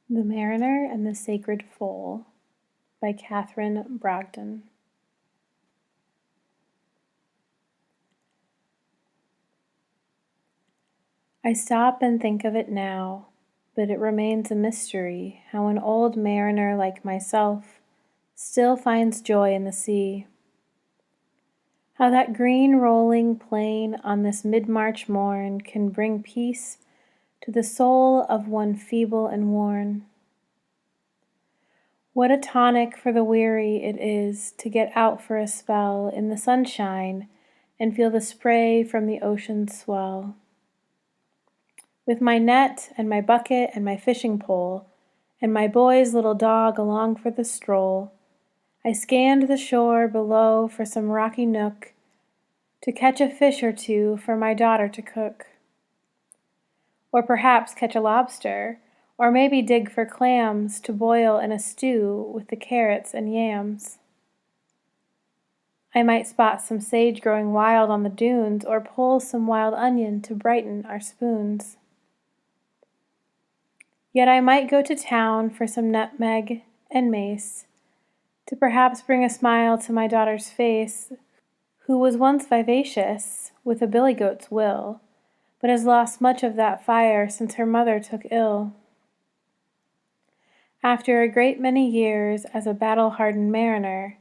The Mariner and the Sacred Foal by Catherine Brogdon. I stop and think of it now, but it remains a mystery how an old mariner like myself still finds joy in the sea. How that green rolling plain on this mid-March morn can bring peace to the soul of one feeble and worn. What a tonic for the weary it is to get out for a spell in the sunshine and feel the spray from the ocean's swell. With my net and my bucket and my fishing pole, and my boy's little dog along for the stroll, I scanned the shore below for some rocky nook to catch a fish or two for my daughter to cook. Or perhaps catch a lobster, or maybe dig for clams to boil in a stew with the carrots and yams. I might spot some sage growing wild on the dunes, or pull some wild onion to brighten our spoons. Yet I might go to town for some nutmeg and mace, to perhaps bring a smile to my daughter's face, who was once vivacious with a billy goat's will, but has lost much of that fire since her mother took ill. After a great many years as a battle-hardened mariner,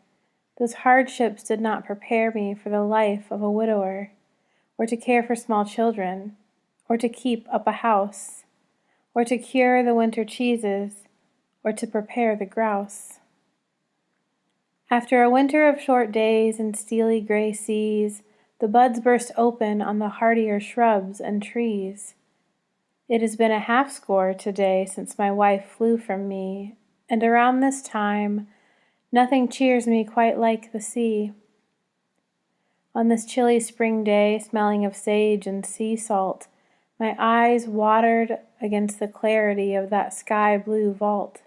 those hardships did not prepare me for the life of a widower, or to care for small children, or to keep up a house, or to cure the winter cheeses, or to prepare the grouse. After a winter of short days and steely gray seas, the buds burst open on the hardier shrubs and trees. It has been a half-score today since my wife flew from me, and around this time nothing cheers me quite like the sea. On this chilly spring day, smelling of sage and sea salt, my eyes watered against the clarity of that sky-blue vault.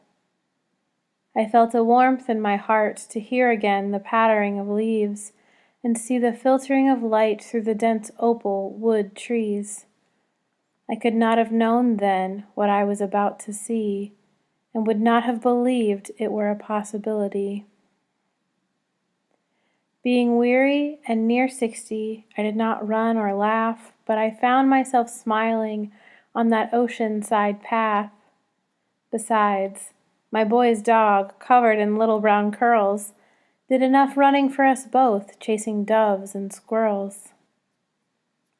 I felt a warmth in my heart to hear again the pattering of leaves and see the filtering of light through the dense opal wood trees. I could not have known then what I was about to see, and would not have believed it were a possibility. Being weary and near 60, I did not run or laugh, but I found myself smiling on that ocean-side path. Besides, my boy's dog, covered in little brown curls, did enough running for us both, chasing doves and squirrels.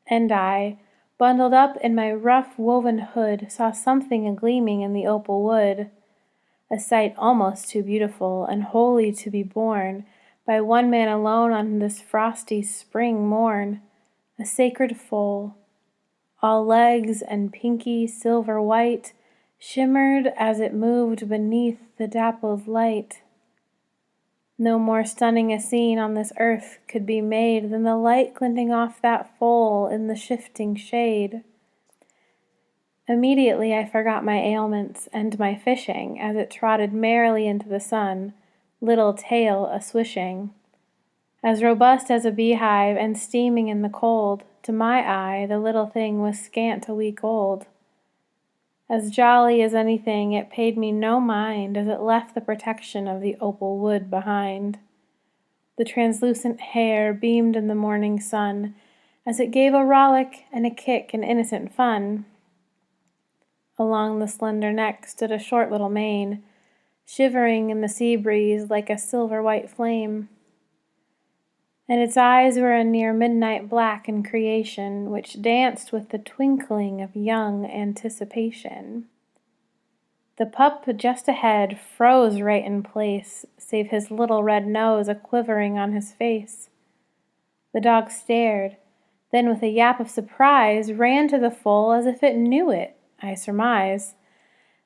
And I, bundled up in my rough woven hood, saw something a-gleaming in the opal wood, a sight almost too beautiful and holy to be borne by one man alone on this frosty spring morn, a sacred foal, all legs and pinky silver white, shimmered as it moved beneath the dappled light. No more stunning a scene on this earth could be made than the light glinting off that foal in the shifting shade. Immediately I forgot my ailments and my fishing as it trotted merrily into the sun, little tail a-swishing. As robust as a beehive and steaming in the cold, to my eye the little thing was scant a week old. As jolly as anything, it paid me no mind as it left the protection of the opal wood behind. The translucent hair beamed in the morning sun as it gave a rollick and a kick and innocent fun. Along the slender neck stood a short little mane, shivering in the sea breeze like a silver-white flame. And its eyes were a near midnight black in creation, which danced with the twinkling of young anticipation. The pup just ahead froze right in place, save his little red nose a-quivering on his face. The dog stared, then with a yap of surprise ran to the foal as if it knew it, I surmise.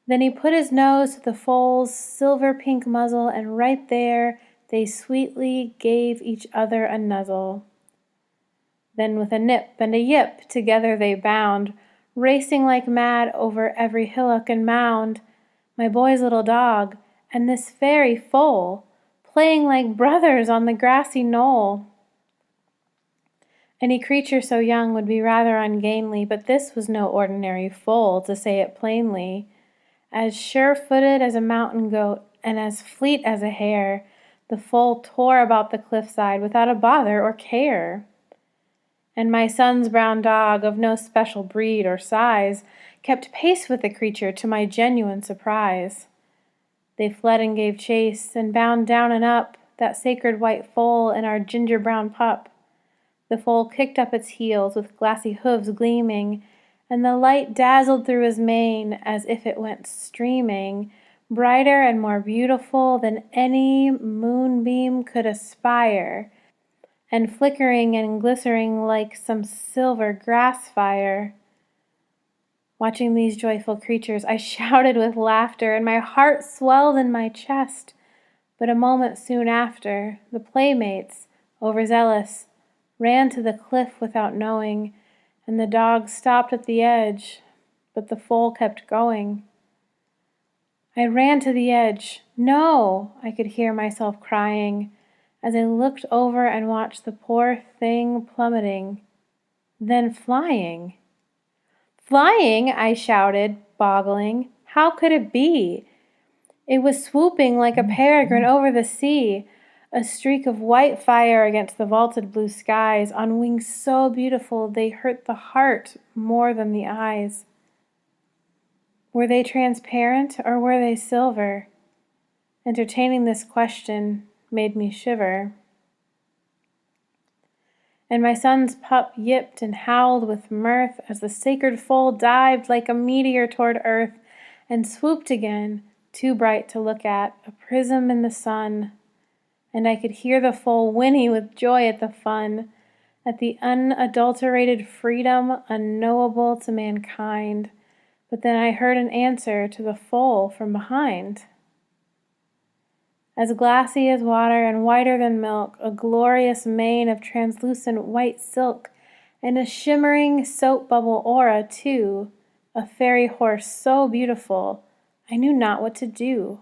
Then he put his nose to the foal's silver-pink muzzle, and right there they sweetly gave each other a nuzzle. Then with a nip and a yip together they bound, racing like mad over every hillock and mound, my boy's little dog and this fairy foal, playing like brothers on the grassy knoll. Any creature so young would be rather ungainly, but this was no ordinary foal, to say it plainly. As sure-footed as a mountain goat and as fleet as a hare, the foal tore about the cliffside without a bother or care. And my son's brown dog, of no special breed or size, kept pace with the creature to my genuine surprise. They fled and gave chase, and bound down and up that sacred white foal and our ginger-brown pup. The foal kicked up its heels with glassy hooves gleaming, and the light dazzled through his mane as if it went streaming, brighter and more beautiful than any moonbeam could aspire, and flickering and glittering like some silver grass fire. Watching these joyful creatures, I shouted with laughter, and my heart swelled in my chest. But a moment soon after, the playmates, overzealous, ran to the cliff without knowing, and the dog stopped at the edge, but the foal kept going. I ran to the edge. No, I could hear myself crying as I looked over and watched the poor thing plummeting, then flying. Flying, I shouted, boggling. How could it be? It was swooping like a peregrine over the sea, a streak of white fire against the vaulted blue skies, on wings so beautiful they hurt the heart more than the eyes. Were they transparent or were they silver? Entertaining this question made me shiver. And my son's pup yipped and howled with mirth as the sacred foal dived like a meteor toward earth and swooped again, too bright to look at, a prism in the sun. And I could hear the foal whinny with joy at the fun, at the unadulterated freedom unknowable to mankind. But then I heard an answer to the foal from behind. As glassy as water and whiter than milk, a glorious mane of translucent white silk, and a shimmering soap bubble aura, too, a fairy horse so beautiful, I knew not what to do.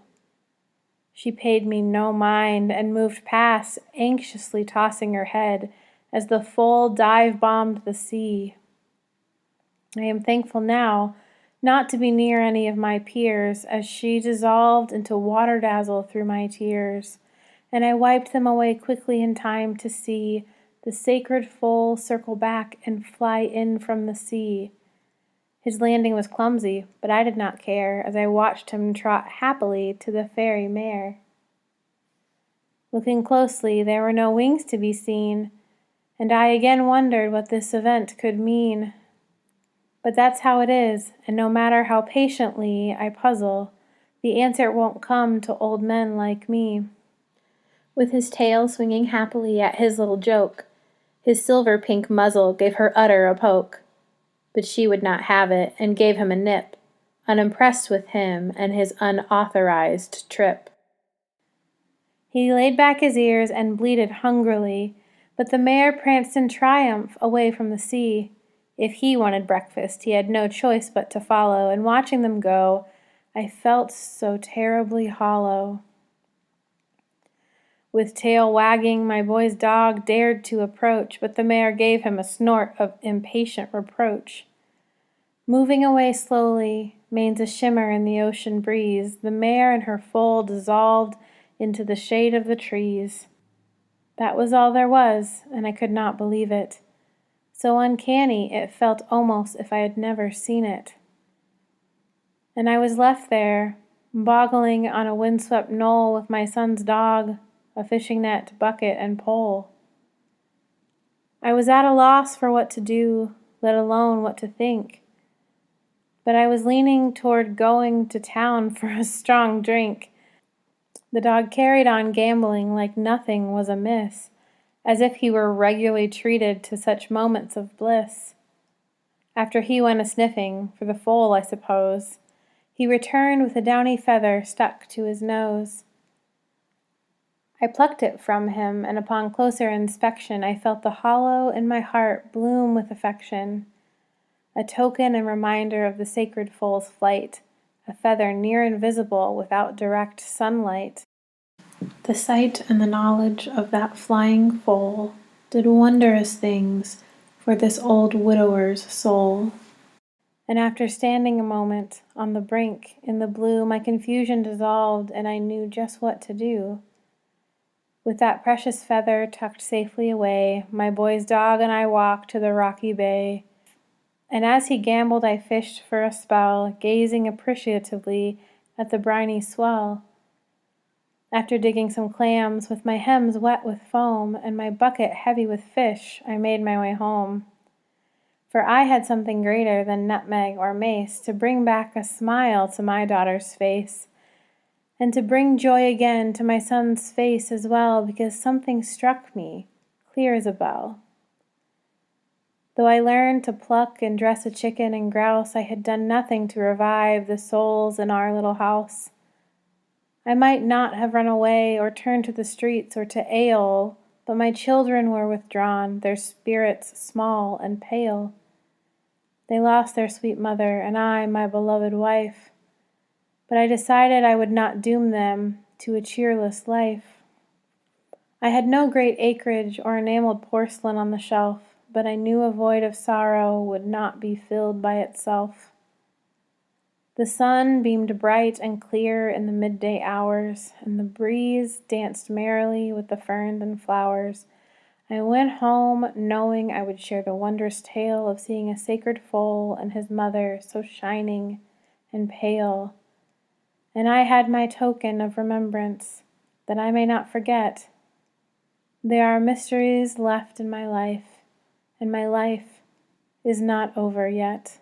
She paid me no mind and moved past, anxiously tossing her head as the foal dive-bombed the sea. I am thankful now not to be near any of my peers, as she dissolved into water dazzle through my tears, and I wiped them away quickly in time to see the sacred foal circle back and fly in from the sea. His landing was clumsy, but I did not care, as I watched him trot happily to the fairy mare. Looking closely, there were no wings to be seen, and I again wondered what this event could mean. But that's how it is, and no matter how patiently I puzzle, the answer won't come to old men like me. With his tail swinging happily at his little joke, his silver-pink muzzle gave her udder a poke. But she would not have it, and gave him a nip, unimpressed with him and his unauthorized trip. He laid back his ears and bleated hungrily, but the mare pranced in triumph away from the sea. If he wanted breakfast, he had no choice but to follow, and watching them go, I felt so terribly hollow. With tail wagging, my boy's dog dared to approach, but the mare gave him a snort of impatient reproach. Moving away slowly, manes a shimmer in the ocean breeze, the mare and her foal dissolved into the shade of the trees. That was all there was, and I could not believe it. So uncanny it felt almost if I had never seen it. And I was left there, boggling on a windswept knoll with my son's dog, a fishing net, bucket, and pole. I was at a loss for what to do, let alone what to think. But I was leaning toward going to town for a strong drink. The dog carried on gambolling like nothing was amiss, as if he were regularly treated to such moments of bliss. After he went a-sniffing, for the foal, I suppose, he returned with a downy feather stuck to his nose. I plucked it from him, and upon closer inspection I felt the hollow in my heart bloom with affection, a token and reminder of the sacred foal's flight, a feather near invisible without direct sunlight. The sight and the knowledge of that flying foal did wondrous things for this old widower's soul. And after standing a moment on the brink in the blue, my confusion dissolved and I knew just what to do. With that precious feather tucked safely away, my boy's dog and I walked to the rocky bay. And as he gamboled, I fished for a spell, gazing appreciatively at the briny swell. After digging some clams, with my hems wet with foam and my bucket heavy with fish, I made my way home. For I had something greater than nutmeg or mace to bring back a smile to my daughter's face, and to bring joy again to my son's face as well, because something struck me, clear as a bell. Though I learned to pluck and dress a chicken and grouse, I had done nothing to revive the souls in our little house. I might not have run away or turned to the streets or to ale, but my children were withdrawn, their spirits small and pale. They lost their sweet mother, and I, my beloved wife. But I decided I would not doom them to a cheerless life. I had no great acreage or enameled porcelain on the shelf, but I knew a void of sorrow would not be filled by itself. The sun beamed bright and clear in the midday hours, and the breeze danced merrily with the ferns and flowers. I went home knowing I would share the wondrous tale of seeing a sacred foal and his mother so shining and pale. And I had my token of remembrance, that I may not forget. There are mysteries left in my life, and my life is not over yet.